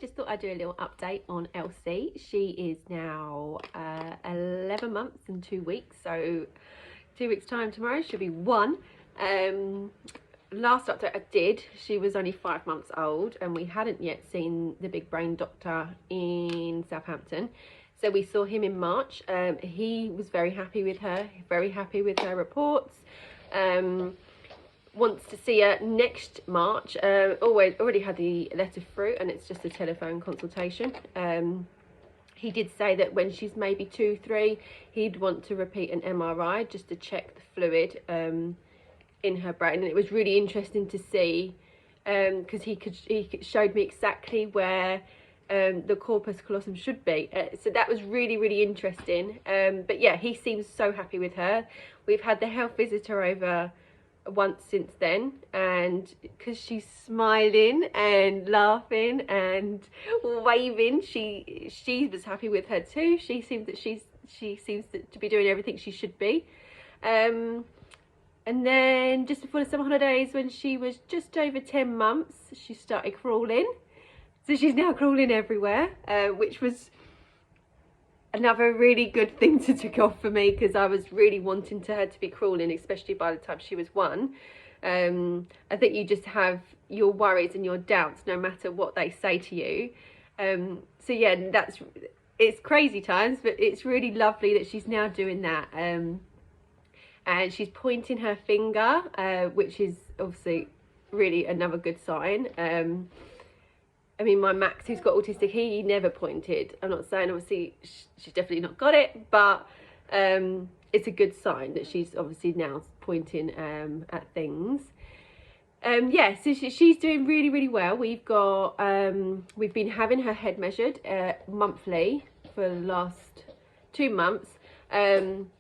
just thought I'd do a little update on Elsie. She is now 11 months and 2 weeks, so 2 weeks time tomorrow she'll be 1. Last update I did, she was only 5 months old and we hadn't yet seen the big brain doctor in Southampton. So we saw him in March. He was very happy with her, reports. Wants to see her next March. Already had the letter through, and it's just a telephone consultation. He did say that when she's maybe 2-3, he'd want to repeat an MRI just to check the fluid in her brain. And it was really interesting to see, because he showed me exactly where the Corpus Callosum should be. So that was really interesting. But yeah, he seems so happy with her. We've had the health visitor over once since then, and because she's smiling and laughing and waving, she was happy with her too. She seems to be doing everything she should be. And then just before the summer holidays, when she was just over 10 months, she started crawling. So she's now crawling everywhere, which was another really good thing to tick off for me, because I was really wanting her to be crawling, especially by the time she was 1. I think you just have your worries and your doubts no matter what they say to you. So yeah, it's crazy times, but it's really lovely that she's now doing that. And she's pointing her finger, which is obviously really another good sign. I mean, my Max, who's got autistic, he never pointed. I'm not saying, obviously, she's definitely not got it, but it's a good sign that she's obviously now pointing at things. Yeah, so she's doing really well. We've been having her head measured monthly for the last 2 months. And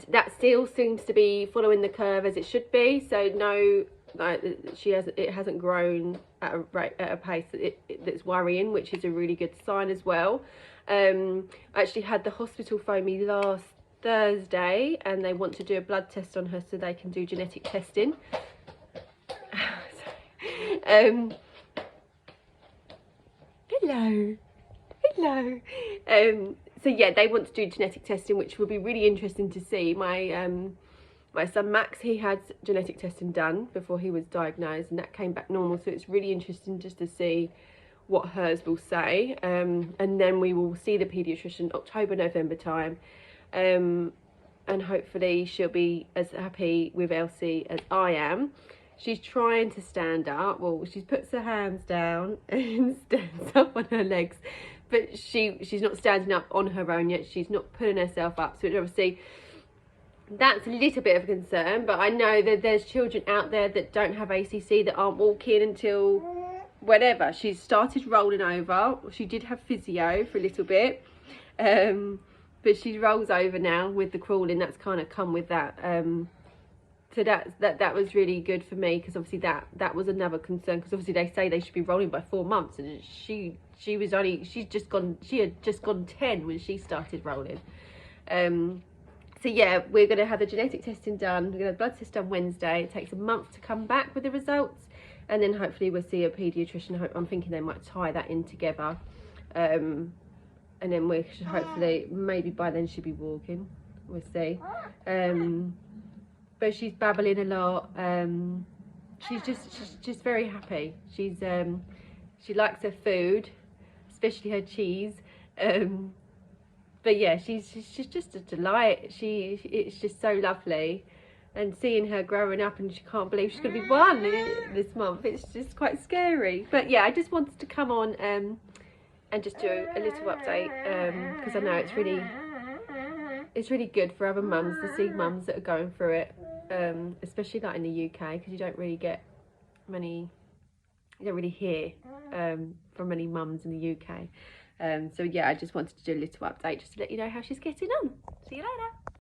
that still seems to be following the curve as it should be. So no, it hasn't grown at a pace that's worrying, which is a really good sign as well. I actually had the hospital phone me last Thursday, and they want to do a blood test on her so they can do genetic testing. Hello. So yeah, they want to do genetic testing, which will be really interesting to see. My son Max, he had genetic testing done before he was diagnosed, and that came back normal. So it's really interesting just to see what hers will say. And then we will see the paediatrician October, November time. And hopefully she'll be as happy with Elsie as I am. She's trying to stand up. Well, she puts her hands down and stands up on her legs. But she's not standing up on her own yet. She's not pulling herself up. So obviously, that's a little bit of a concern, but I know that there's children out there that don't have ACC that aren't walking until whatever. She's started rolling over. She did have physio for a little bit, but she rolls over now with the crawling. That's kind of come with that. So that was really good for me, because obviously that was another concern, because obviously they say they should be rolling by 4 months, and she had just gone 10 when she started rolling. So yeah, we're going to have the genetic testing done. We're going to have the blood test done Wednesday. It takes a month to come back with the results. And then hopefully we'll see a paediatrician. I'm thinking they might tie that in together. And then we should hopefully, maybe by then she'll be walking. We'll see. But she's babbling a lot. She's just very happy. She likes her food, especially her cheese. But yeah, she's just a delight. It's just so lovely, and seeing her growing up, and she can't believe she's going to be 1 this month. It's just quite scary. But yeah, I just wanted to come on and just do a little update, because I know it's really good for other mums to see mums that are going through it, especially like in the UK, because you don't really hear from many mums in the UK. So yeah, I just wanted to do a little update just to let you know how she's getting on. See you later.